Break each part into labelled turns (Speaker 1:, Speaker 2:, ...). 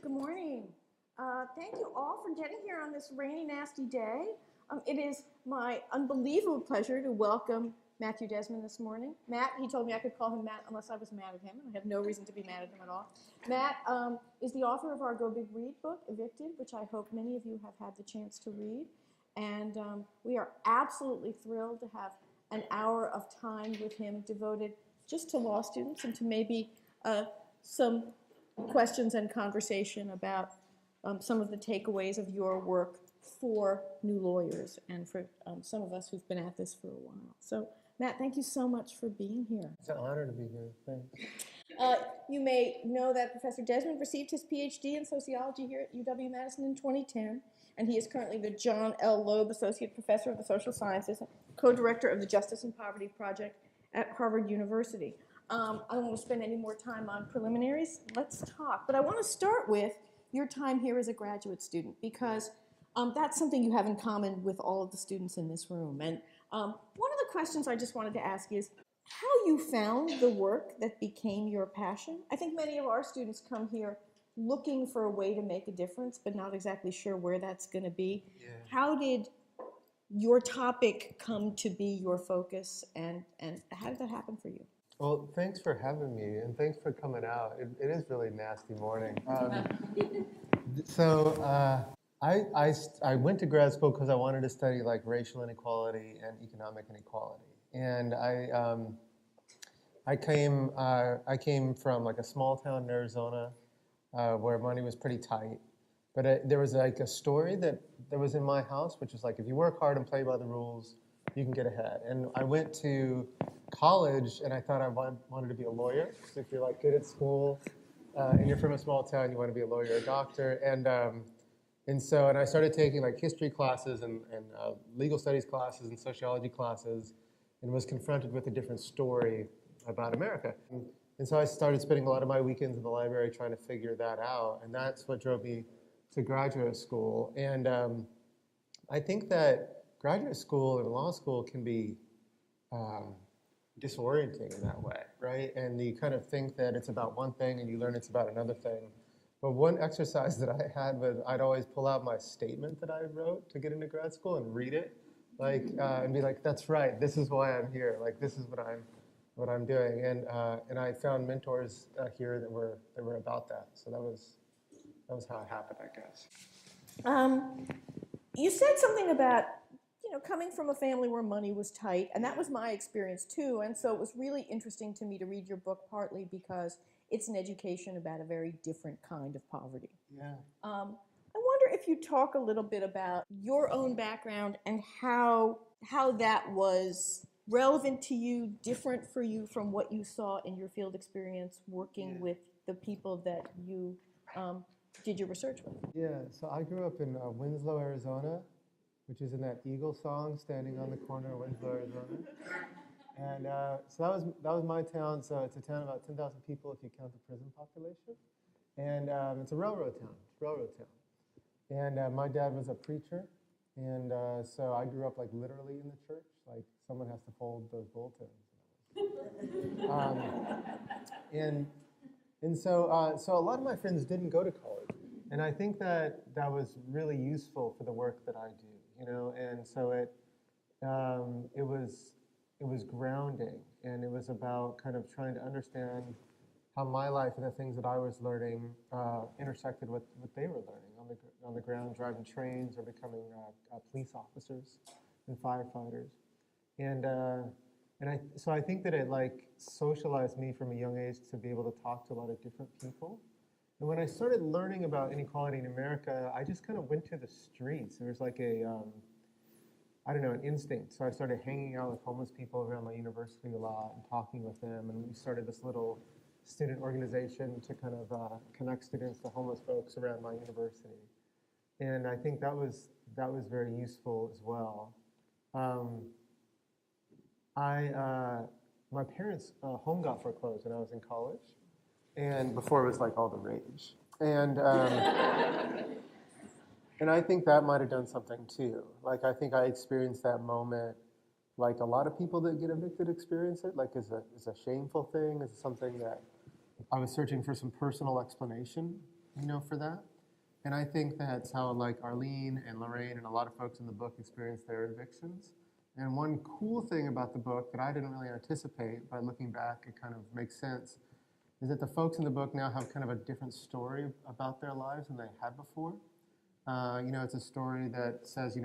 Speaker 1: Good morning. Thank you all for getting here on this rainy, nasty day. It is my unbelievable pleasure to welcome Matthew Desmond this morning. Matt, he told me I could call him Matt unless I was mad at him, and I have no reason to be mad at him at all. Matt is the author of our Go Big Read book, Evicted, which I hope many of you have had the chance to read. And we are absolutely thrilled to have an hour of time with him devoted just to law students and to maybe some questions and conversation about some of the takeaways of your work for new lawyers and for some of us who've been at this for a while. So, Matt, thank you so much for being here.
Speaker 2: It's an honor to be here. Thanks.
Speaker 1: You may know that Professor Desmond received his PhD in sociology here at UW-Madison in 2010, and he is currently the John L. Loeb Associate Professor of the Social Sciences and co-director of the Justice and Poverty Project at Harvard University. I don't want to spend any more time on preliminaries. Let's talk. But I want to start with your time here as a graduate student, because that's something you have in common with all of the students in this room. And one of the questions I just wanted to ask is how you found the work that became your passion. I think many of our students come here looking for a way to make a difference, but not exactly sure where that's going to be. Yeah. How did your topic come to be your focus, and how did that happen for you?
Speaker 2: Well, thanks for having me, and thanks for coming out. It is really nasty morning. I went to grad school because I wanted to study like racial inequality and economic inequality, and I came from like a small town in Arizona where money was pretty tight, but there was like a story that was in my house, which is like if you work hard and play by the rules, you can get ahead. And I went to college, and I thought I wanted to be a lawyer. So if you're like good at school, and you're from a small town, you want to be a lawyer or a doctor. And I started taking like history classes and legal studies classes and sociology classes, and was confronted with a different story about America. And so I started spending a lot of my weekends in the library trying to figure that out, and that's what drove me to graduate school. And I think that graduate school and law school can be disorienting in that way, right? And you kind of think that it's about one thing and you learn it's about another thing. But one exercise that I had was I'd always pull out my statement that I wrote to get into grad school and read it, like and be like, "That's right. This is why I'm here. Like this is what I'm doing." And I found mentors here that were about that. So that was how it happened, I guess.
Speaker 1: You said something about coming from a family where money was tight, and that was my experience too. And so it was really interesting to me to read your book, partly because it's an education about a very different kind of poverty.
Speaker 2: Yeah.
Speaker 1: I wonder if you talk a little bit about your own background and how that was relevant to you, different for you from what you saw in your field experience working with the people that you did your research with.
Speaker 2: Yeah, so I grew up in Winslow, Arizona, which is in that Eagle song, "Standing on the Corner of Winslow, Arizona." And so that was my town. So it's a town of about 10,000 people if you count the prison population. And it's a railroad town. And my dad was a preacher. And so I grew up like literally in the church. Like someone has to fold those bulletins. And so a lot of my friends didn't go to college. And I think that was really useful for the work that I do. And so it was grounding, and it was about kind of trying to understand how my life and the things that I was learning intersected with what they were learning on the ground, driving trains or becoming police officers and firefighters. And I think that it like socialized me from a young age to be able to talk to a lot of different people. And when I started learning about inequality in America, I just kind of went to the streets. There was like an instinct. So I started hanging out with homeless people around my university a lot and talking with them. And we started this little student organization to kind of connect students to homeless folks around my university. And I think that was very useful as well. My parents' home got foreclosed when I was in college. And before it was like all the rage. And and I think that might have done something too. Like I think I experienced that moment like a lot of people that get evicted experience it, like as a shameful thing, as something that I was searching for some personal explanation. for that. And I think that's how like Arlene and Lorraine and a lot of folks in the book experience their evictions. And one cool thing about the book that I didn't really anticipate, but looking back, it kind of makes sense, is that the folks in the book now have kind of a different story about their lives than they had before. It's a story that says,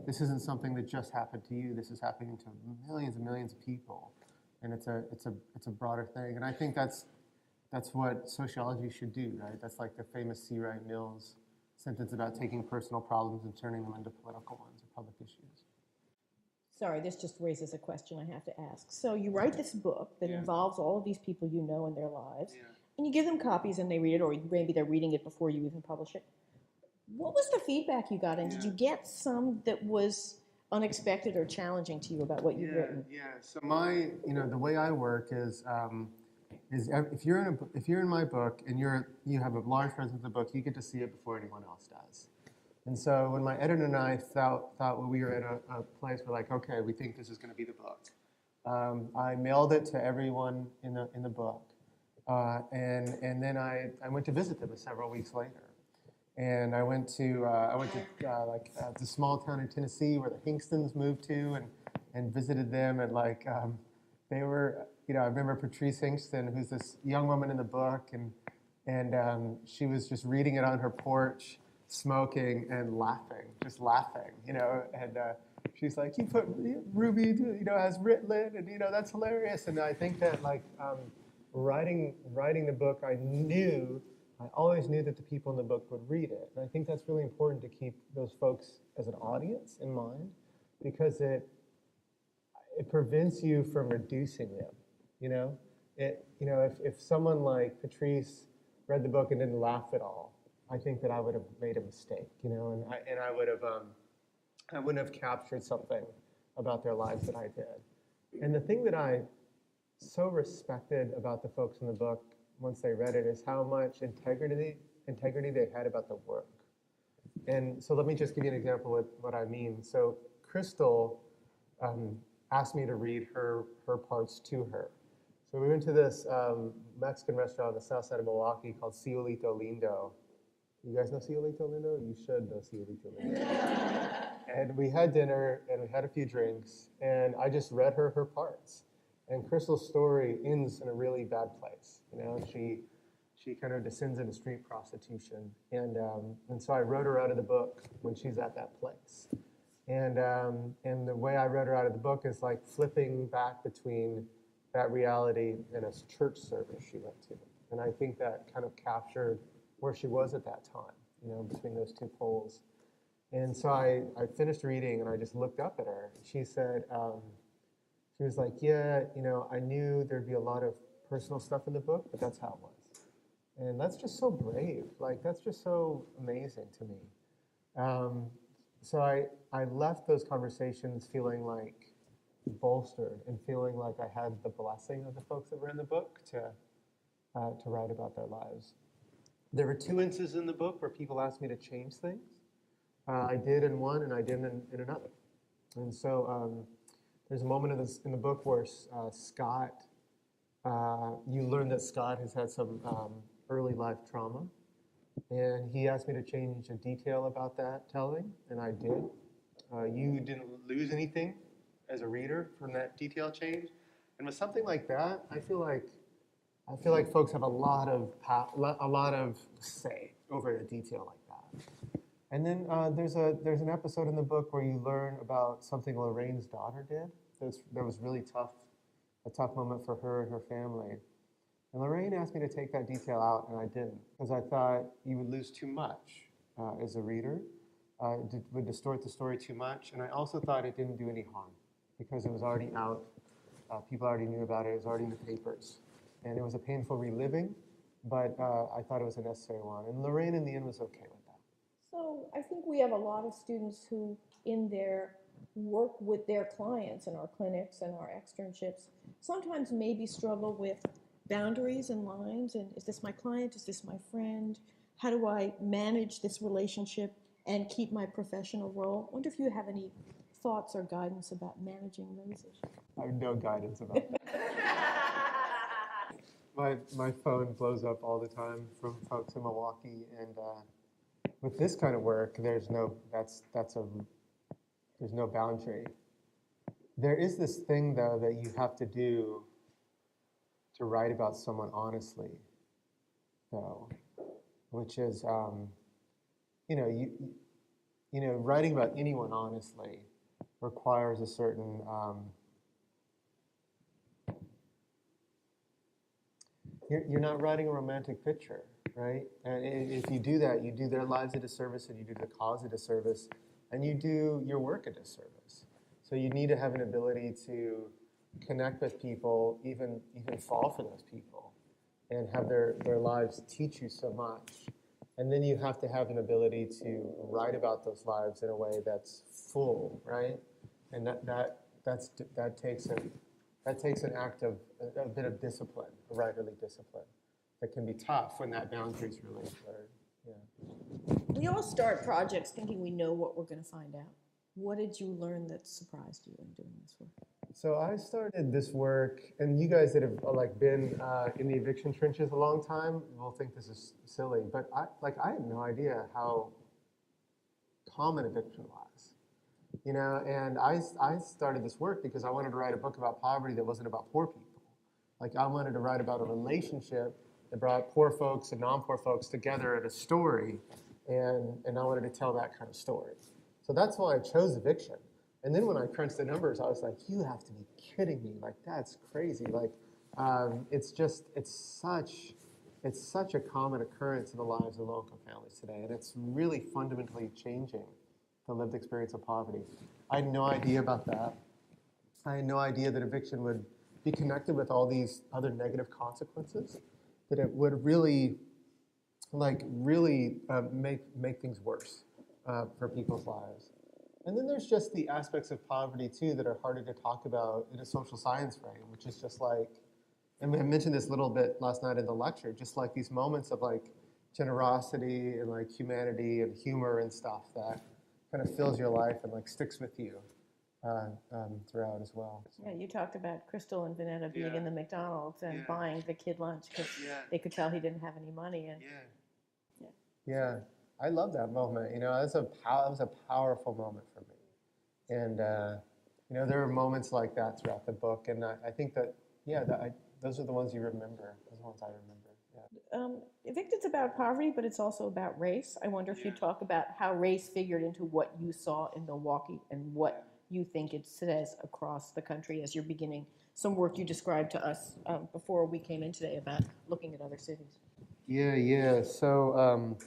Speaker 2: this isn't something that just happened to you. This is happening to millions and millions of people, and it's a broader thing. And I think that's what sociology should do, right? That's like the famous C. Wright Mills sentence about taking personal problems and turning them into political ones or public issues.
Speaker 1: Sorry, this just raises a question I have to ask. So you write this book that involves all of these people you know in their lives, and you give them copies and they read it, or maybe they're reading it before you even publish it. What was the feedback you got, and did you get some that was unexpected or challenging to you about what you've written?
Speaker 2: Yeah. So the way I work is if you're in my book and you have a large presence of the book, you get to see it before anyone else does. And so when my editor and I thought when we were at a place where like, okay, we think this is going to be the book, I mailed it to everyone in the book, and then I went to visit them several weeks later. And I went to the small town in Tennessee where the Hinkstons moved to, and visited them, and they were, I remember Patrice Hinkston, who's this young woman in the book, and she was just reading it on her porch, smoking and just laughing, and she's like, you put Ruby, as Ritalin, and that's hilarious. And I think that writing the book, I always knew that the people in the book would read it. And I think that's really important to keep those folks as an audience in mind, because it prevents you from reducing them. If someone like Patrice read the book and didn't laugh at all, I think that I would have made a mistake, and I wouldn't have captured something about their lives that I did. And the thing that I so respected about the folks in the book once they read it is how much integrity they had about the work. And so let me just give you an example of what I mean. So Crystal asked me to read her parts to her. So we went to this Mexican restaurant on the south side of Milwaukee called Cielito Lindo. You guys know Cielito Lindo? You should know Cielito Lindo. And we had dinner and we had a few drinks, and I just read her parts. And Crystal's story ends in a really bad place. She kind of descends into street prostitution, and so I wrote her out of the book when she's at that place. And the way I wrote her out of the book is like flipping back between that reality and a church service she went to. And I think that kind of captured where she was at that time, between those two poles. And so I finished reading, and I just looked up at her. She said, she was like, I knew there'd be a lot of personal stuff in the book, but that's how it was. And that's just so brave. That's just so amazing to me. So I left those conversations feeling bolstered and feeling like I had the blessing of the folks that were in the book to write about their lives. There were 2 instances in the book where people asked me to change things. I did in one, and I didn't in another. And so there's a moment in the book where Scott, you learn that Scott has had some early life trauma, and he asked me to change a detail about that telling, and I did. You didn't lose anything as a reader from that detail change, and with something like that, I feel like folks have a lot of say over a detail like that. And then there's an episode in the book where you learn about something Lorraine's daughter did. That was really a tough moment for her and her family. And Lorraine asked me to take that detail out, and I didn't, because I thought you would lose too much as a reader. It would distort the story too much, and I also thought it didn't do any harm, because it was already out. People already knew about it. It was already in the papers. And it was a painful reliving, but I thought it was a necessary one. And Lorraine, in the end, was okay with that.
Speaker 1: So I think we have a lot of students who, in their work with their clients in our clinics and our externships, sometimes maybe struggle with boundaries and lines. And is this my client? Is this my friend? How do I manage this relationship and keep my professional role? I wonder if you have any thoughts or guidance about managing those issues.
Speaker 2: I have no guidance about that. my phone blows up all the time from folks in Milwaukee, and with this kind of work, there's no boundary. There is this thing though that you have to do to write about someone honestly, though, which is writing about anyone honestly requires a certain you're not writing a romantic picture, right? And if you do that, you do their lives a disservice, and you do the cause a disservice, and you do your work a disservice. So you need to have an ability to connect with people, even fall for those people, and have their lives teach you so much. And then you have to have an ability to write about those lives in a way that's full, right? And that takes an act of a bit of discipline, a writerly discipline, that can be tough when that boundary is really blurred. Yeah.
Speaker 1: We all start projects thinking we know what we're going to find out. What did you learn that surprised you in doing this work?
Speaker 2: So I started this work, and you guys that have been in the eviction trenches a long time will think this is silly, but I had no idea how common eviction was. And I started this work because I wanted to write a book about poverty that wasn't about poor people. I wanted to write about a relationship that brought poor folks and non-poor folks together in a story, and I wanted to tell that kind of story. So that's why I chose eviction. And then when I crunched the numbers, I was like, you have to be kidding me. That's crazy. It's such a common occurrence in the lives of low-income families today, and it's really fundamentally changing the lived experience of poverty. I had no idea about that. I had no idea that eviction would be connected with all these other negative consequences, that it would really make things worse for people's lives. And then there's just the aspects of poverty, too, that are harder to talk about in a social science frame, which is just and I mentioned this a little bit last night in the lecture, just these moments of generosity and humanity and humor and stuff that kind of fills your life and sticks with you throughout as well. So.
Speaker 1: Yeah, you talked about Crystal and Vanetta being in the McDonald's and buying the kid lunch because they could tell he didn't have any money. And
Speaker 2: yeah, I love that moment. It was a powerful moment for me. And there are moments like that throughout the book, and I think that those are the ones you remember. Those are the ones I remember. Yeah.
Speaker 1: Evicted's about poverty, but it's also about race. I wonder if you talk about how race figured into what you saw in Milwaukee and what you think it says across the country as you're beginning some work you described to us before we came in today about looking at other cities.
Speaker 2: Yeah. So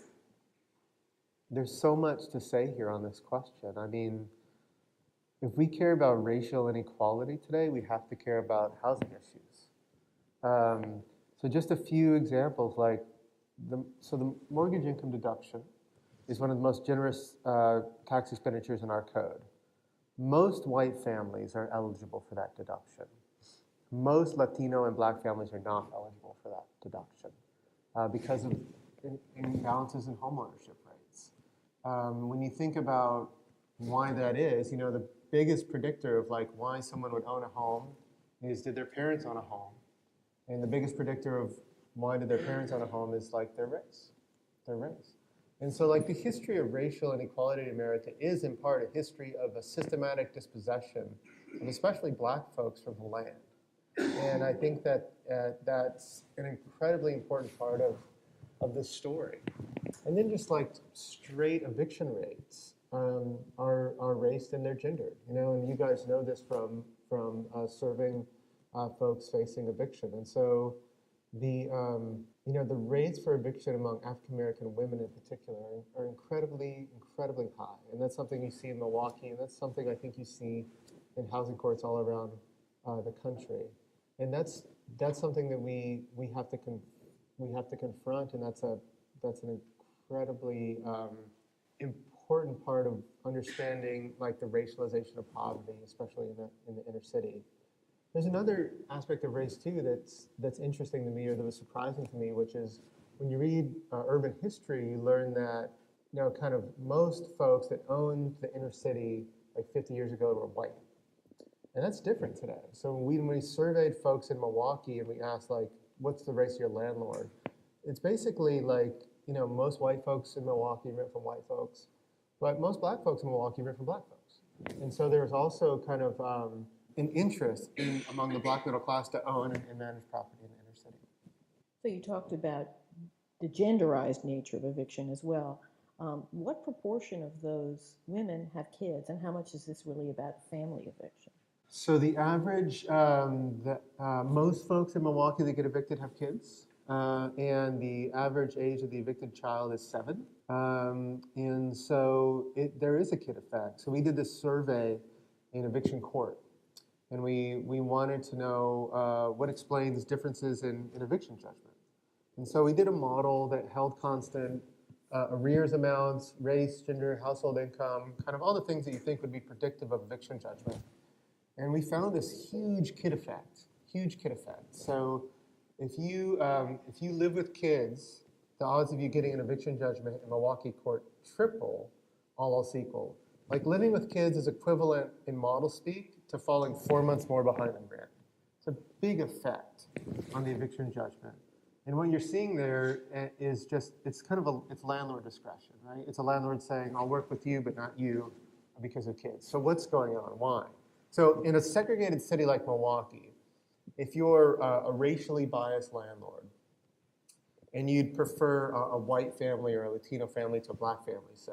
Speaker 2: there's so much to say here on this question. I mean, if we care about racial inequality today, we have to care about housing issues. So just a few examples, the mortgage income deduction is one of the most generous tax expenditures in our code. Most white families are eligible for that deduction. Most Latino and Black families are not eligible for that deduction because of imbalances in homeownership rates. When you think about why that is, the biggest predictor of why someone would own a home is, did their parents own a home? And the biggest predictor of why did their parents own a home is their race. And so the history of racial inequality in America is in part a history of a systematic dispossession of especially Black folks from the land. And I think that that's an incredibly important part of this story. And then just straight eviction rates are raced and they're gendered, and you guys know this from serving folks facing eviction. And so the rates for eviction among African American women in particular are incredibly high. And that's something you see in Milwaukee, and that's something I think you see in housing courts all around the country. And that's something that we have to confront, and that's an incredibly important part of understanding the racialization of poverty, especially in the inner city. There's another aspect of race too that's interesting to me, or that was surprising to me, which is when you read urban history, you learn that kind of most folks that owned the inner city 50 years ago were white, and that's different today. So when we surveyed folks in Milwaukee and we asked what's the race of your landlord? It's basically like, most white folks in Milwaukee rent from white folks, but most black folks in Milwaukee rent from black folks. And so there's also kind of an interest among the black middle class to own and manage property in the inner city.
Speaker 1: So you talked about the genderized nature of eviction as well. What proportion of those women have kids, and how much is this really about family eviction?
Speaker 2: So the average, most folks in Milwaukee that get evicted have kids, and the average age of the evicted child is 7. And so there is a kid effect. So we did this survey in eviction court, and we wanted to know what explains differences in eviction judgment. And so we did a model that held constant arrears amounts, race, gender, household income, kind of all the things that you think would be predictive of eviction judgment. And we found this huge kid effect. So if you live with kids, the odds of you getting an eviction judgment in Milwaukee court triple, all else equal. Like living with kids is equivalent in model speak to falling 4 months more behind in rent. It's a big effect on the eviction judgment. And what you're seeing there is just, it's landlord discretion, right? It's a landlord saying, I'll work with you, but not you because of kids. So what's going on? Why? So in a segregated city like Milwaukee, if you're a racially biased landlord and you'd prefer a white family or a Latino family to a black family, say,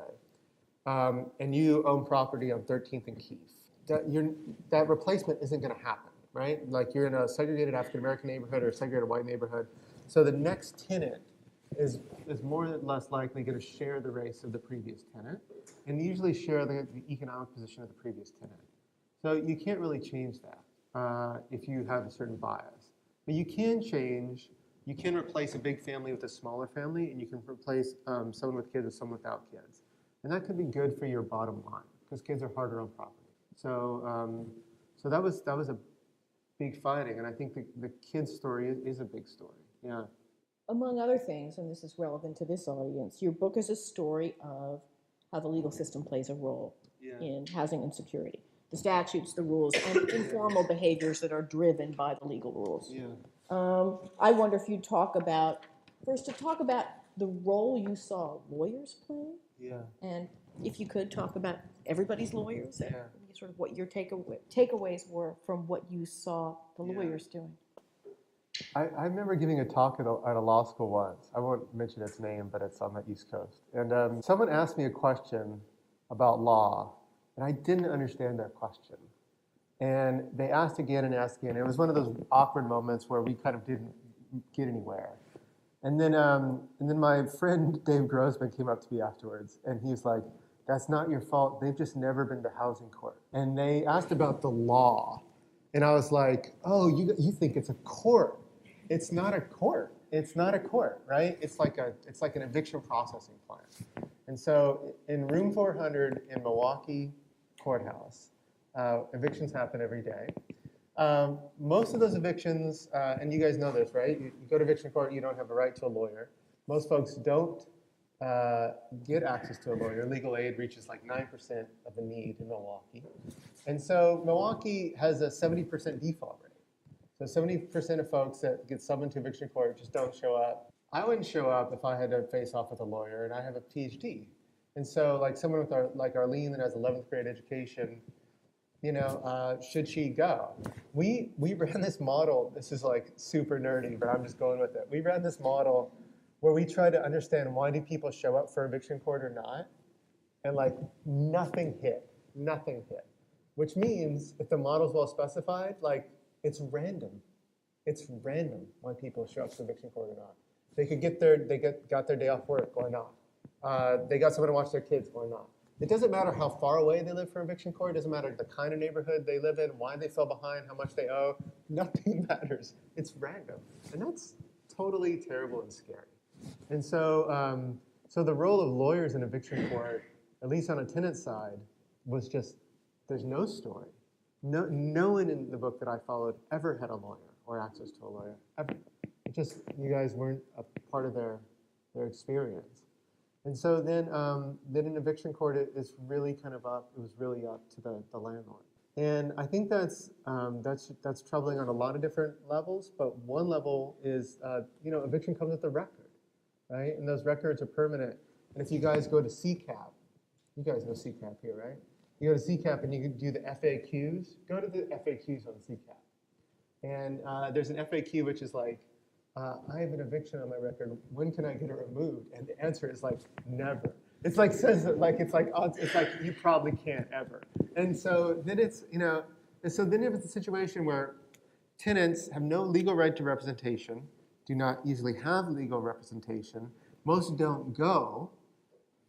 Speaker 2: and you own property on 13th and Keefe, that replacement isn't going to happen, right? Like you're in a segregated African-American neighborhood or a segregated white neighborhood. So the next tenant is more or less likely going to share the race of the previous tenant and usually share the economic position of the previous tenant. So you can't really change that if you have a certain bias. But you can replace a big family with a smaller family, and you can replace someone with kids with someone without kids. And that could be good for your bottom line because kids are harder on property. So that was a big finding, and I think the kids' story is a big story. Yeah.
Speaker 1: Among other things, and this is relevant to this audience, your book is a story of how the legal system plays a role in housing insecurity. The statutes, the rules, and informal behaviors that are driven by the legal rules.
Speaker 2: Yeah.
Speaker 1: I wonder if you'd talk about the role you saw lawyers playing.
Speaker 2: Yeah.
Speaker 1: And if you could talk about everybody's lawyers, and sort of what your takeaways were from what you saw the lawyers doing.
Speaker 2: I remember giving a talk at a law school once. I won't mention its name, but it's on the East Coast. And someone asked me a question about law, and I didn't understand their question. And they asked again and asked again. It was one of those awkward moments where we kind of didn't get anywhere. And then my friend Dave Grossman came up to me afterwards, and he's like, "That's not your fault. They've just never been to housing court." And they asked about the law, and I was like, "Oh, you think it's a court? It's not a court. It's not a court, right? It's like an eviction processing plant." And so in room 400 in Milwaukee Courthouse, evictions happen every day. Most of those evictions, and you guys know this, right? You go to eviction court, you don't have a right to a lawyer. Most folks don't get access to a lawyer. Legal aid reaches like 9% of the need in Milwaukee. And so Milwaukee has a 70% default rate. So 70% of folks that get summoned to eviction court just don't show up. I wouldn't show up if I had to face off with a lawyer, and I have a PhD. And so like someone with like Arlene that has 11th grade education, should she go? We ran this model. This is like super nerdy, but I'm just going with it. We ran this model where we tried to understand why do people show up for eviction court or not, and like nothing hit, which means if the model's well specified, like it's random. It's random why people show up to eviction court or not. They could got their day off work or not. They got someone to watch their kids or not. It doesn't matter how far away they live from eviction court. It doesn't matter the kind of neighborhood they live in, why they fell behind, how much they owe. Nothing matters. It's random. And that's totally terrible and scary. And so, so the role of lawyers in eviction court, at least on a tenant side, was just, there's no story. No one in the book that I followed ever had a lawyer or access to a lawyer, ever. It just, you guys weren't a part of their experience. And so then in eviction court, it was really up to the landlord. And I think that's troubling on a lot of different levels. But one level is, eviction comes with a record, right? And those records are permanent. And if you guys go to CCAP, you guys know CCAP here, right? You go to CCAP and you can do the FAQs. Go to the FAQs on CCAP. And there's an FAQ which is like, I have an eviction on my record. When can I get it removed? And the answer is like, never. It's like says it like it's like you probably can't ever. And so then it's and so then if it's a situation where tenants have no legal right to representation, do not easily have legal representation, most don't go.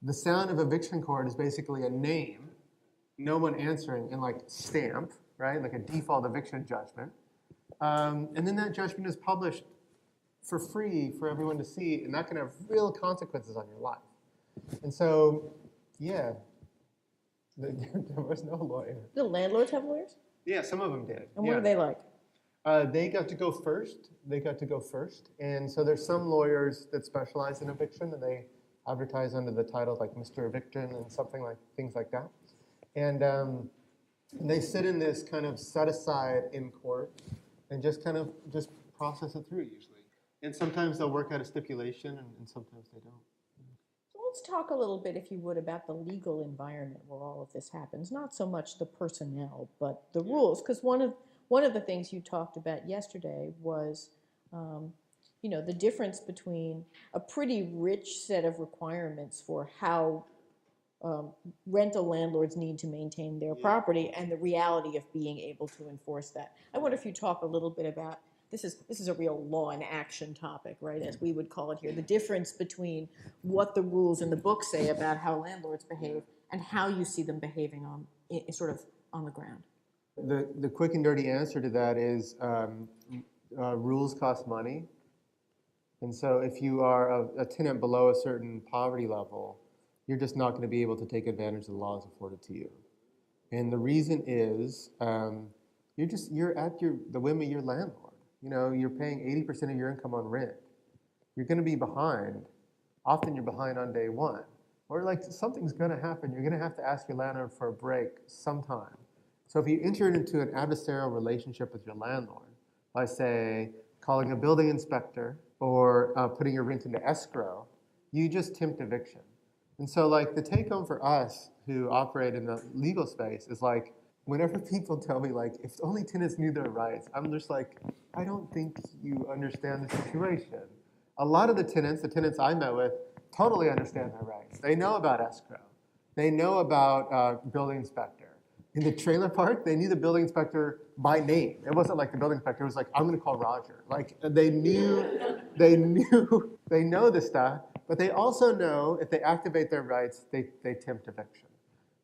Speaker 2: The sound of eviction court is basically a name, no one answering, and like stamp, right? Like a default eviction judgment. And then that judgment is published for free for everyone to see, and that can have real consequences on your life. And so, yeah, there was no lawyer.
Speaker 1: Do landlords have lawyers?
Speaker 2: Yeah, some of them did.
Speaker 1: And what are they like?
Speaker 2: They got to go first. And so there's some lawyers that specialize in eviction, and they advertise under the title like Mr. Eviction and things like that. And they sit in this kind of set aside in court and just process it through usually. And sometimes they'll work out a stipulation, and sometimes they don't.
Speaker 1: So let's talk a little bit, if you would, about the legal environment where all of this happens. Not so much the personnel, but the rules. Because one of the things you talked about yesterday was, the difference between a pretty rich set of requirements for how rental landlords need to maintain their property and the reality of being able to enforce that. I wonder if you talk a little bit about, this is a real law and action topic, right, as we would call it here, the difference between what the rules in the book say about how landlords behave and how you see them behaving on the ground.
Speaker 2: The quick and dirty answer to that is rules cost money. And so if you are a tenant below a certain poverty level, you're just not going to be able to take advantage of the laws afforded to you. And the reason is you're at the whim of your landlord. You're paying 80% of your income on rent. You're going to be behind. Often you're behind on day one. Or like something's going to happen. You're going to have to ask your landlord for a break sometime. So if you enter into an adversarial relationship with your landlord by, say, calling a building inspector or putting your rent into escrow, you just tempt eviction. And so like the take home for us who operate in the legal space is like, whenever people tell me like, if only tenants knew their rights, I'm just like, I don't think you understand the situation. A lot of the tenants I met with, totally understand their rights. They know about escrow. They know about building inspector. In the trailer park, they knew the building inspector by name. It wasn't like the building inspector was like, I'm going to call Roger. Like they know this stuff, but they also know if they activate their rights, they tempt eviction.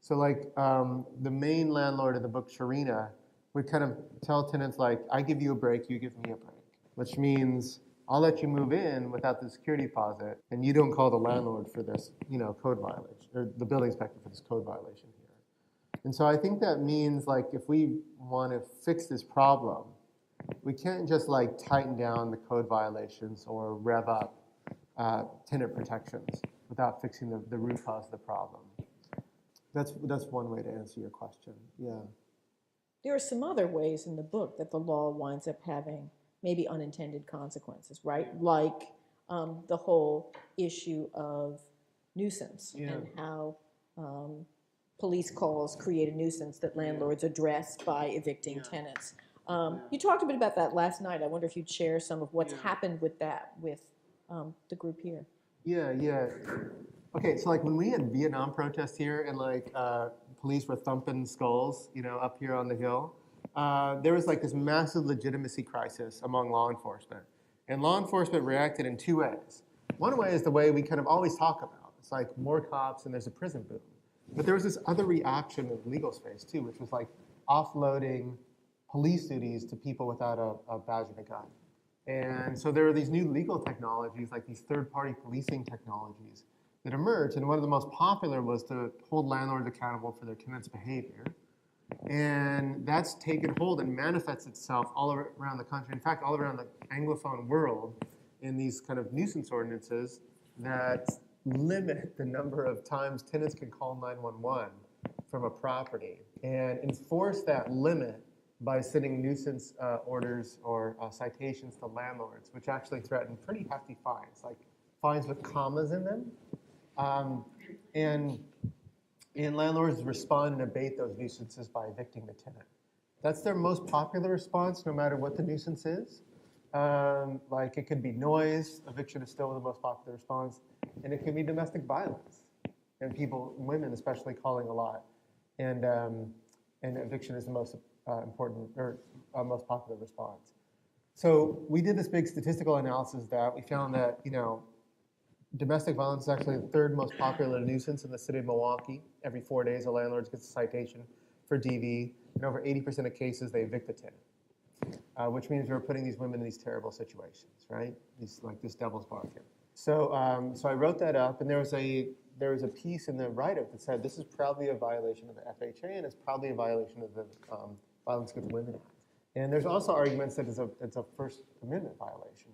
Speaker 2: So like the main landlord of the book, Sharina, would kind of tell tenants like, I give you a break, you give me a break, which means I'll let you move in without the security deposit, and you don't call the landlord for this, code violation, or the building inspector for this code violation here. And so I think that means like if we want to fix this problem, we can't just like tighten down the code violations or rev up tenant protections without fixing the root cause of the problem. That's one way to answer your question. Yeah.
Speaker 1: There are some other ways in the book that the law winds up having maybe unintended consequences, right? Like the whole issue of nuisance and how police calls create a nuisance that landlords address by evicting tenants. You talked a bit about that last night. I wonder if you'd share some of what's happened with that with the group here.
Speaker 2: Yeah. Okay, so like when we had Vietnam protests here and like police were thumping skulls, up here on the hill, there was like this massive legitimacy crisis among law enforcement. And law enforcement reacted in two ways. One way is the way we kind of always talk about. It's like more cops and there's a prison boom. But there was this other reaction in the legal space too, which was like offloading police duties to people without a badge and a gun. And so there are these new legal technologies, like these third-party policing technologies that emerged. And one of the most popular was to hold landlords accountable for their tenants' behavior. And that's taken hold and manifests itself all around the country. In fact, all around the Anglophone world in these kind of nuisance ordinances that limit the number of times tenants can call 911 from a property and enforce that limit by sending nuisance orders or citations to landlords, which actually threaten pretty hefty fines, like fines with commas in them. And landlords respond and abate those nuisances by evicting the tenant. That's their most popular response, no matter what the nuisance is. Like it could be noise, eviction is still the most popular response, and it can be domestic violence, and women especially, calling a lot. And eviction is the most important or most popular response. So we did this big statistical analysis that we found that, domestic violence is actually the third most popular nuisance in the city of Milwaukee. Every 4 days, a landlord gets a citation for DV. In over 80% of cases, they evict the tenant, which means we're putting these women in these terrible situations, right? This devil's bargain. So I wrote that up, and there was a piece in the write-up that said this is probably a violation of the FHA, and it's probably a violation of the Violence Against Women Act. And there's also arguments that it's a First Amendment violation,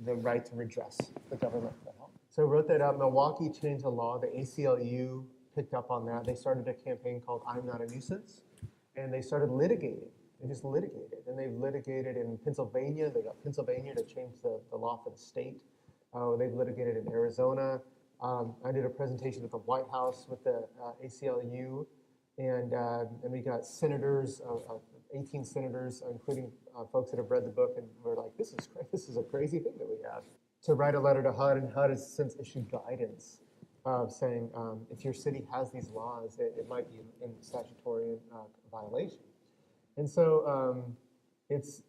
Speaker 2: the right to redress the government for help. So I wrote that up. Milwaukee changed the law. The ACLU picked up on that. They started a campaign called I'm Not a Nuisance, and they started litigating. They just litigated, and they've litigated in Pennsylvania. They got Pennsylvania to change the law for the state. They've litigated in Arizona. I did a presentation at the White House with the ACLU, and we got senators, 18 senators, including folks that have read the book, and we're like, this is a crazy thing that we have. To write a letter to HUD, and HUD has since issued guidance saying if your city has these laws, it might be in statutory violation. And so it's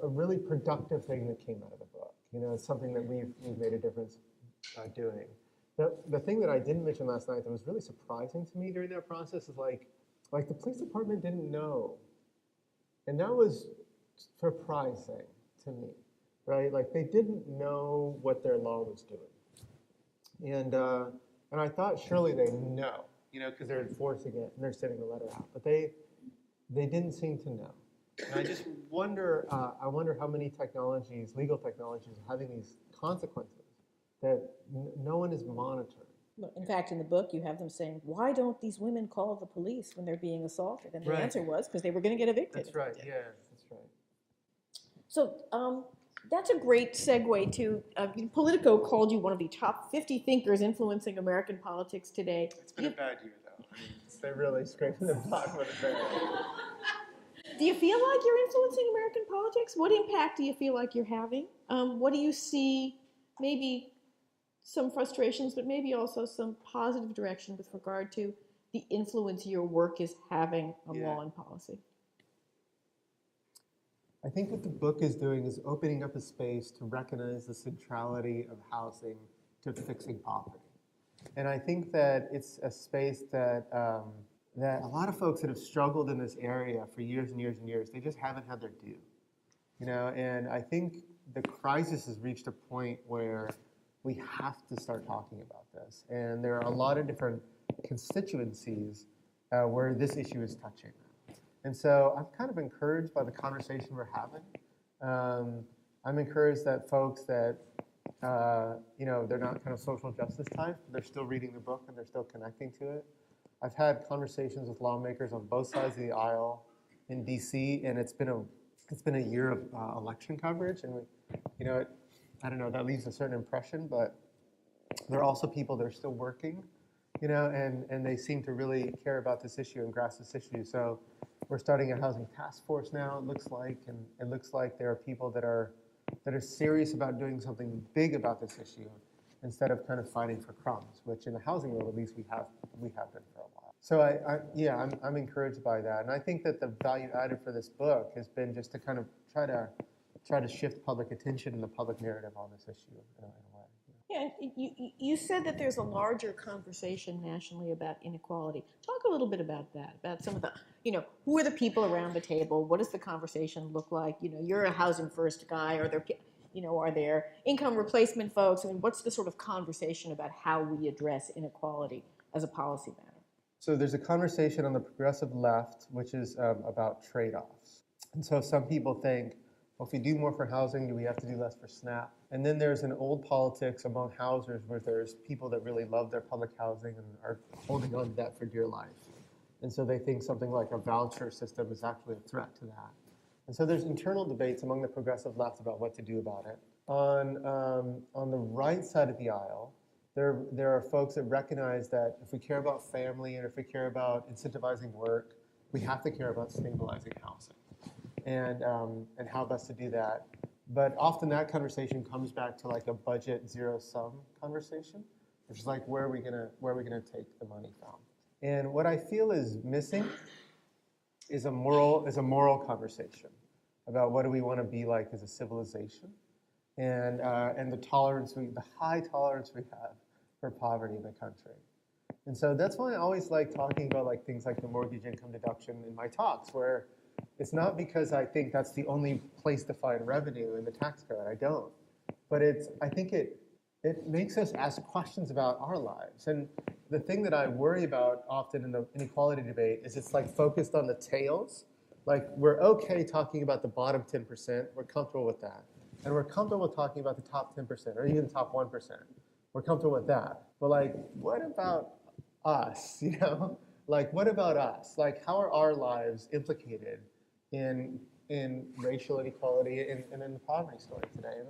Speaker 2: a really productive thing that came out of the book. It's something that we've made a difference doing. The thing that I didn't mention last night that was really surprising to me during that process is like the police department didn't know. And that was surprising to me, right? Like they didn't know what their law was doing. And I thought surely they know, because they're enforcing it and they're sending a letter out. But they didn't seem to know. And I just wonder, how many legal technologies are having these consequences that no one is monitoring.
Speaker 1: In fact, in the book, you have them saying, why don't these women call the police when they're being assaulted? And the answer was because they were going to get evicted.
Speaker 2: That's right, yeah, that's right.
Speaker 1: So that's a great segue to, Politico called you one of the top 50 thinkers influencing American politics today.
Speaker 2: It's been a bad year, though. They're really scraping the bottom of the barrel.
Speaker 1: Do you feel like you're influencing American politics? What impact do you feel like you're having? What do you see, maybe some frustrations, but maybe also some positive direction with regard to the influence your work is having on law and policy?
Speaker 2: I think what the book is doing is opening up a space to recognize the centrality of housing to fixing poverty. And I think that it's a space that a lot of folks that have struggled in this area for years and years and years, they just haven't had their due. And I think the crisis has reached a point where we have to start talking about this. And there are a lot of different constituencies where this issue is touching. And so I'm kind of encouraged by the conversation we're having. I'm encouraged that folks that, they're not kind of social justice types, but they're still reading the book and they're still connecting to it. I've had conversations with lawmakers on both sides of the aisle in DC, and it's been a year of election coverage, and I don't know, that leaves a certain impression, but there are also people that are still working, and they seem to really care about this issue and grasp this issue. So we're starting a housing task force now, it looks like, and it looks like there are people that are serious about doing something big about this issue instead of kind of fighting for crumbs, which in the housing world, at least we have been for a while. So I'm encouraged by that. And I think that the value added for this book has been just to kind of try to shift public attention and the public narrative on this issue in a way.
Speaker 1: Yeah, you said that there's a larger conversation nationally about inequality. Talk a little bit about that, about some of the, who are the people around the table? What does the conversation look like? You're a housing first guy. Are there income replacement folks? I mean, what's the sort of conversation about how we address inequality as a policy matter?
Speaker 2: So there's a conversation on the progressive left, which is about trade-offs. And so some people think, Well, if we do more for housing, do we have to do less for SNAP? And then there's an old politics among housers where there's people that really love their public housing and are holding on to that for dear life. And so they think something like a voucher system is actually a threat to that. And so there's internal debates among the progressive left about what to do about it. On the right side of the aisle, there are folks that recognize that if we care about family and if we care about incentivizing work, we have to care about stabilizing housing and how best to do that. But often that conversation comes back to like a budget zero-sum conversation, which is like where are we gonna take the money from? And what I feel is missing is a moral conversation about what do we want to be like as a civilization, and the high tolerance we have for poverty in the country. And so that's why I always like talking about like things like the mortgage income deduction in my talks, where it's not because I think that's the only place to find revenue in the tax code. I don't. But I think it makes us ask questions about our lives. And the thing that I worry about often in the inequality debate is it's like focused on the tails. Like we're okay talking about the bottom 10%, we're comfortable with that. And we're comfortable with talking about the top 10% or even the top 1%. We're comfortable with that. But like, what about us, you know? Like, what about us? Like, how are our lives implicated in racial inequality and in the poverty story today? And,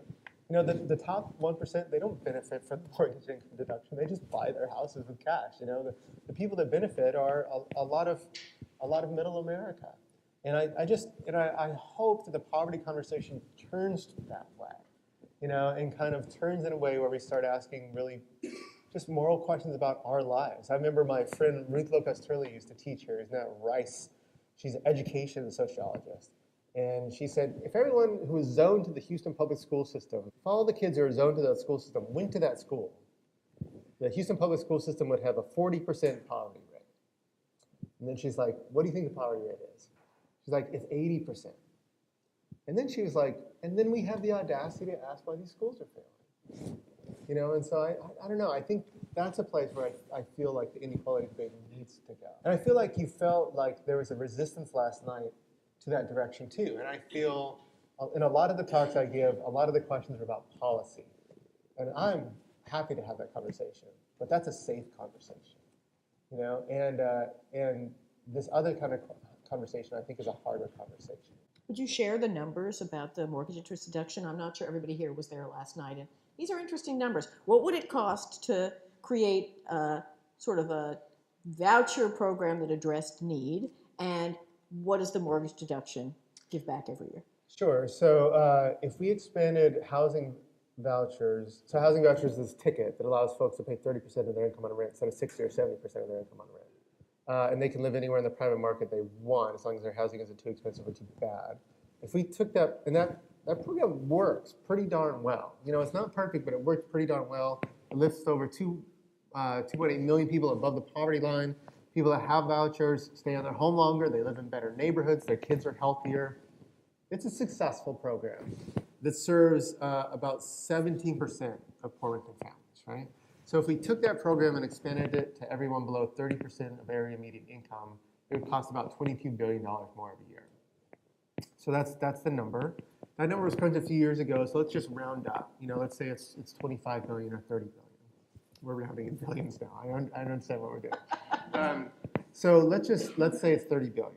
Speaker 2: you know, the top 1%, they don't benefit from the mortgage income deduction. They just buy their houses with cash. You know, the people that benefit are a lot of middle America. And I hope that the poverty conversation turns that way, you know, and kind of turns in a way where we start asking really just moral questions about our lives. I remember my friend Ruth Lopez Turley used to teach here. She's now at Rice. She's an education sociologist. And she said, if everyone who is zoned to the Houston public school system, if all the kids who are zoned to that school system went to that school, the Houston public school system would have a 40% poverty rate. And then she's like, what do you think the poverty rate is? She's like, it's 80%. And then she was like, and then we have the audacity to ask why these schools are failing. You know, and so I don't know. I think that's a place where I feel like the inequality debate needs to go. And I feel like you felt like there was a resistance last night to that direction too. And I feel in a lot of the talks I give, a lot of the questions are about policy. And I'm happy to have that conversation, but that's a safe conversation, you know? And this other kind of conversation I think is a harder conversation.
Speaker 3: Would you share the numbers about the mortgage interest deduction? I'm not sure everybody here was there last night, and these are interesting numbers. What would it cost to create sort of a voucher program that addressed need, and what does the mortgage deduction give back every year?
Speaker 2: Sure. So if we expanded housing vouchers, so housing vouchers is this ticket that allows folks to pay 30% of their income on rent instead of 60 or 70% of their income on rent. And they can live anywhere in the private market they want as long as their housing isn't too expensive or too bad. If we took that, and that program works pretty darn well. You know, it's not perfect, but it works pretty darn well. It lifts over 2.8 million people above the poverty line. People that have vouchers stay in their home longer. They live in better neighborhoods. Their kids are healthier. It's a successful program that serves about 17% of poor-income families, right? So if we took that program and expanded it to everyone below 30% of area median income, it would cost about $22 billion more every year. So that's the number. That number was crunched a few years ago, so let's just round up. You know, let's say it's 25 billion or 30 billion. We're rounding in billions now. I understand what we're doing. So let's say it's 30 billion.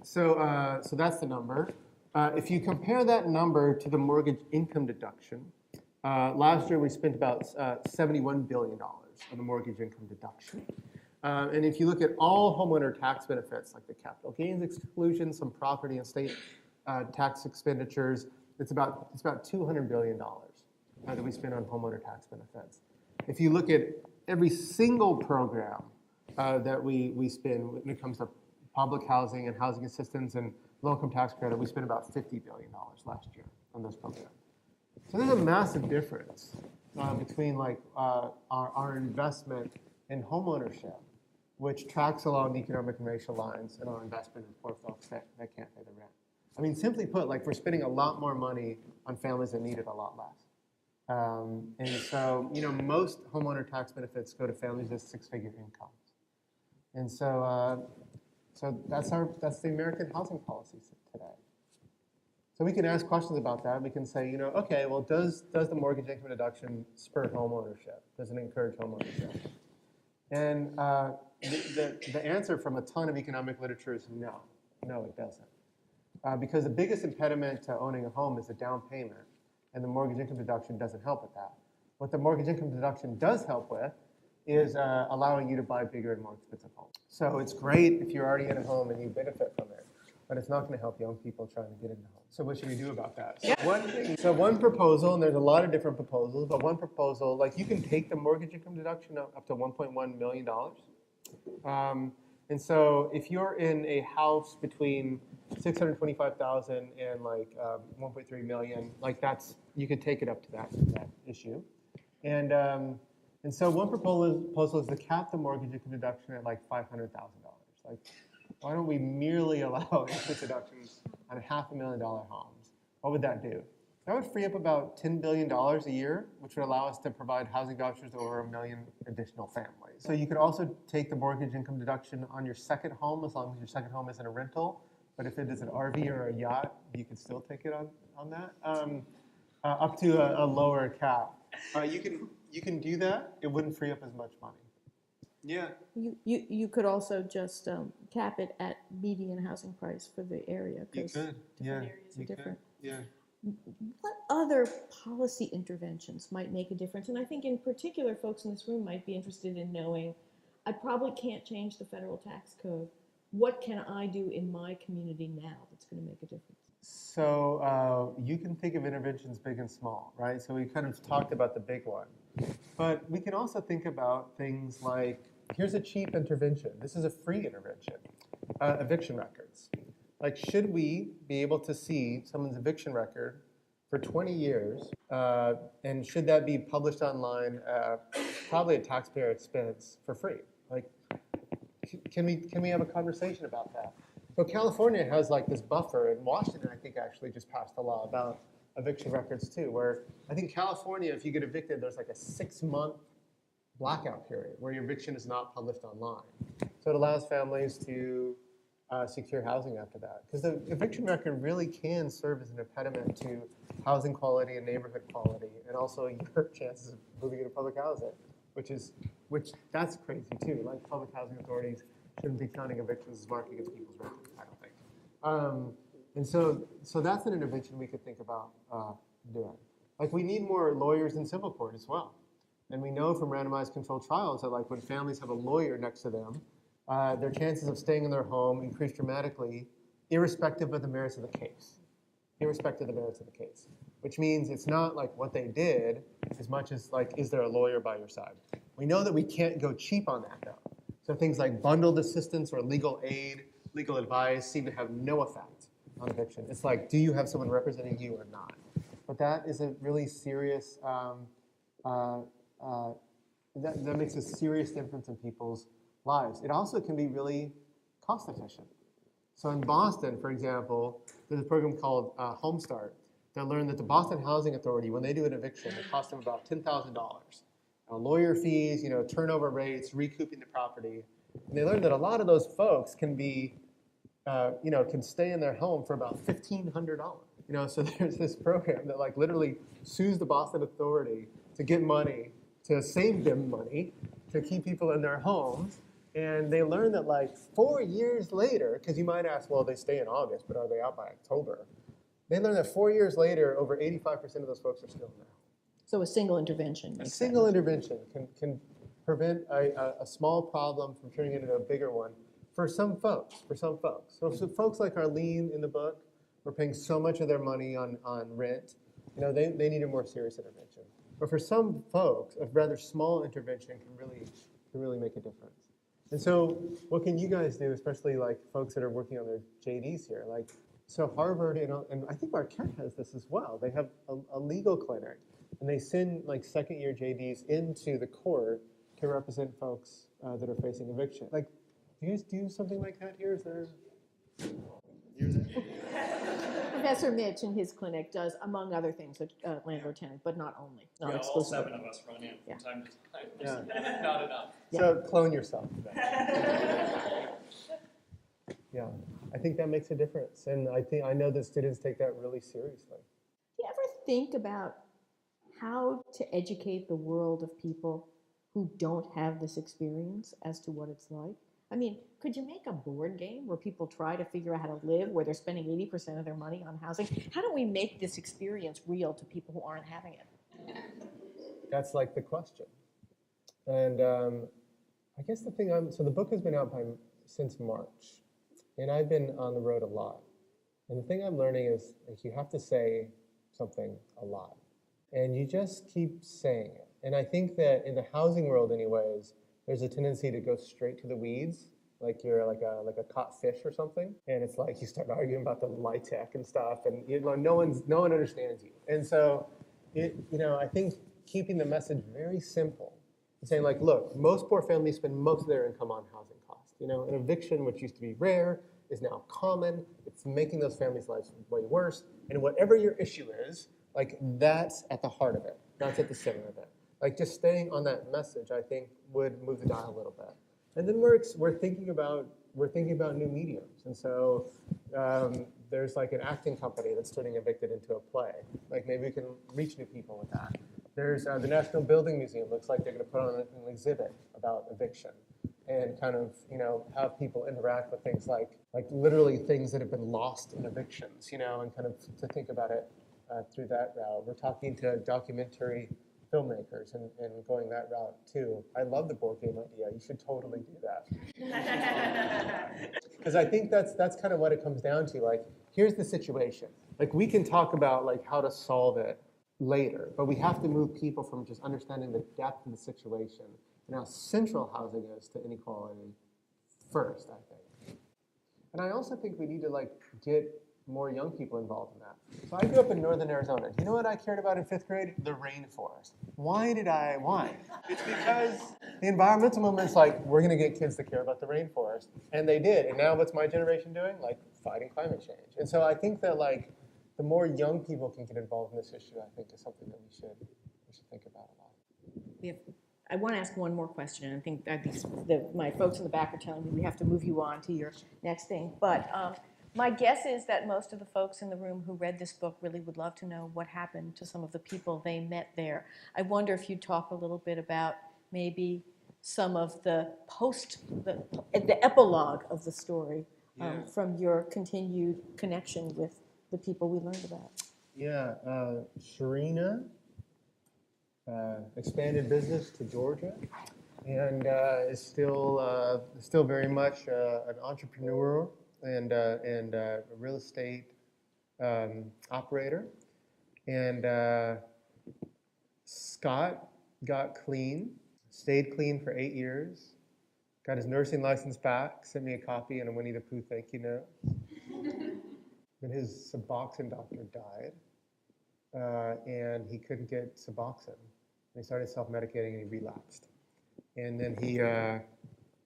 Speaker 2: So that's the number. If you compare that number to the mortgage income deduction, last year we spent about $71 billion on the mortgage income deduction. And if you look at all homeowner tax benefits, like the capital gains exclusion, some property and state tax expenditures, it's about $200 billion that we spend on homeowner tax benefits. If you look at every single program that we spend when it comes to public housing and housing assistance and low-income tax credit, we spent about $50 billion last year on those programs. So there's a massive difference between like our investment in homeownership, which tracks along the economic and racial lines, and our investment in poor folks that can't pay the rent. I mean, simply put, like we're spending a lot more money on families that need it a lot less. And so, you know, most homeowner tax benefits go to families with six-figure incomes. And so, so that's the American housing policy today. So we can ask questions about that. We can say, you know, okay, well, does the mortgage income deduction spur home ownership? Does it encourage home ownership? And the answer from a ton of economic literature is no. No, it doesn't. Because the biggest impediment to owning a home is the down payment, and the mortgage income deduction doesn't help with that. What the mortgage income deduction does help with is allowing you to buy bigger and more expensive homes. So it's great if you're already in a home and you benefit from it, but it's not going to help young people trying to get into homes. So what should we do about that? So one proposal, and there's a lot of different proposals, but one proposal, like you can take the mortgage income deduction up to $1.1 million. And so if you're in a house between $625,000 and like 1.3 million, like that's, you could take it up to that issue. And so one proposal is to cap the mortgage income deduction at like $500,000. Like, why don't we merely allow interest deductions on $500,000 homes? What would that do? That would free up about $10 billion a year, which would allow us to provide housing vouchers to over 1 million additional families. So you could also take the mortgage income deduction on your second home, as long as your second home isn't a rental. But if it is an RV or a yacht, you could still take it on that, up to a lower cap. You can do that. It wouldn't free up as much money. Yeah.
Speaker 1: You could also just cap it at median housing price for the area, because different areas are different.
Speaker 2: Yeah.
Speaker 1: What other policy interventions might make a difference? And I think in particular, folks in this room might be interested in knowing, I probably can't change the federal tax code. What can I do in my community now that's going to make a difference?
Speaker 2: So you can think of interventions big and small, right? So we kind of talked about the big one. But we can also think about things like, here's a cheap intervention. This is a free intervention. Eviction records. Like, should we be able to see someone's eviction record for 20 years, and should that be published online, probably at taxpayer expense, for free? Like, can we have a conversation about that? So California has like this buffer, and Washington, I think, actually just passed a law about eviction records too, where I think California, if you get evicted, there's like a 6-month blackout period where your eviction is not published online. So it allows families to secure housing after that. Because the eviction record really can serve as an impediment to housing quality and neighborhood quality, and also your chances of moving into public housing, which that's crazy too. Like, public housing authorities shouldn't be counting evictions as marking against people's rentals, I don't think. And so that's an intervention we could think about doing. Like, we need more lawyers in civil court as well. And we know from randomized controlled trials that, like, when families have a lawyer next to them, their chances of staying in their home increase dramatically, irrespective of the merits of the case. Irrespective of the merits of the case. Which means it's not like what they did as much as, like, is there a lawyer by your side? We know that we can't go cheap on that, though. So things like bundled assistance or legal aid, legal advice seem to have no effect on eviction. It's like, do you have someone representing you or not? But that is a really serious, that makes a serious difference in people's lives. It also can be really cost efficient. So in Boston, for example, there's a program called Home Start that learned that the Boston Housing Authority, when they do an eviction, it costs them about $10,000. Lawyer fees, turnover rates, recouping the property. And they learned that a lot of those folks can be, can stay in their home for about $1,500. So there's this program that like literally sues the Boston Authority to get money, to save them money, to keep people in their homes. And they learned that like 4 years later, because you might ask, well, they stay in August, but are they out by October? They learned that 4 years later, over 85% of those folks are still in their home.
Speaker 3: So a single intervention.
Speaker 2: A single intervention can prevent a small problem from turning into a bigger one for some folks. So folks like Arlene in the book were paying so much of their money on rent, they need a more serious intervention. But for some folks, a rather small intervention can really make a difference. And so what can you guys do, especially like folks that are working on their JDs here? Like, so Harvard, and I think Marquette has this as well. They have a legal clinic. And they send like second-year JDs into the court to represent folks that are facing eviction. Like, do you guys do something like that here? Is there?
Speaker 3: Professor Mitch in his clinic does, among other things, landlord-tenant, but not only, not exclusively.
Speaker 4: All 7 of us run in from time to time.
Speaker 2: Yeah.
Speaker 4: Not enough.
Speaker 2: So clone yourself. Yeah. I think that makes a difference. And I know that students take that really seriously.
Speaker 3: Do you ever think about how to educate the world of people who don't have this experience as to what it's like? I mean, could you make a board game where people try to figure out how to live, where they're spending 80% of their money on housing? How do we make this experience real to people who aren't having it?
Speaker 2: That's like the question. And I guess the thing so the book has been out since March, and I've been on the road a lot. And the thing I'm learning is like, you have to say something a lot, and you just keep saying it. And I think that in the housing world anyways, there's a tendency to go straight to the weeds, like you're like a caught fish or something. And it's like you start arguing about the LIHTC and stuff, and no one understands you. And so, I think keeping the message very simple, and saying like, look, most poor families spend most of their income on housing costs. An eviction, which used to be rare, is now common. It's making those families' lives way worse. And whatever your issue is, like that's at the heart of it. That's at the center of it. Like just staying on that message, I think, would move the dial a little bit. And then we're thinking about new mediums. And so there's like an acting company that's turning Evicted into a play. Like maybe we can reach new people with that. There's the National Building Museum. Looks like they're going to put on an exhibit about eviction and kind of have people interact with things like literally things that have been lost in evictions. And kind of to think about it through that route. We're talking to documentary filmmakers and going that route too. I love the board game idea. You should totally do that. Because I think that's kind of what it comes down to. Like, here's the situation. Like, we can talk about like how to solve it later, but we have to move people from just understanding the depth of the situation and how central housing is to inequality first, I think. And I also think we need to like get more young people involved in that. So I grew up in northern Arizona. Do you know what I cared about in 5th grade? The rainforest. Why? It's because the environmental movement's like, we're going to get kids to care about the rainforest. And they did. And now what's my generation doing? Like fighting climate change. And so I think that like the more young people can get involved in this issue, I think is something that we should think about a lot.
Speaker 3: I want to ask one more question, and I think my folks in the back are telling me we have to move you on to your next thing. But my guess is that most of the folks in the room who read this book really would love to know what happened to some of the people they met there. I wonder if you'd talk a little bit about maybe some of the epilogue of the story from your continued connection with the people we learned about.
Speaker 2: Yeah, Sharina expanded business to Georgia, and is still very much an entrepreneur and a real estate operator. And Scott got clean, stayed clean for 8 years, got his nursing license back, sent me a copy and a Winnie the Pooh thank you note. Then his Suboxone doctor died, and he couldn't get Suboxone. And he started self-medicating and he relapsed. And then he,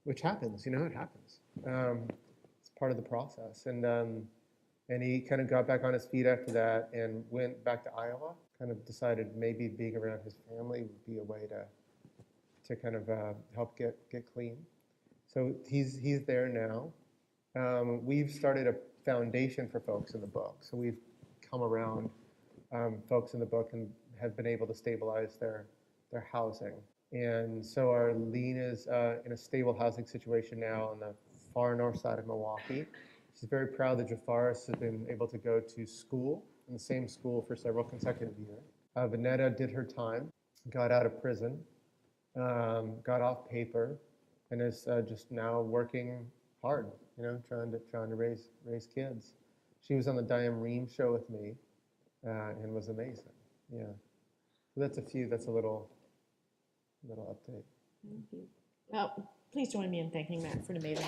Speaker 2: which happens, it happens. It's part of the process. And he kind of got back on his feet after that and went back to Iowa, kind of decided maybe being around his family would be a way to kind of help get clean. So he's there now. We've started a foundation for folks in the book. So we've come around folks in the book and have been able to stabilize their housing. And so our Lean is in a stable housing situation now on the far north side of Milwaukee. She's very proud that Jafaris has been able to go to school, in the same school for several consecutive years. Vanetta did her time, got out of prison, got off paper, and is just now working hard, trying to raise kids. She was on the Diane Rehm show with me, and was amazing. Yeah, so that's a little update.
Speaker 3: Thank you. Well, please join me in thanking Matt for an amazing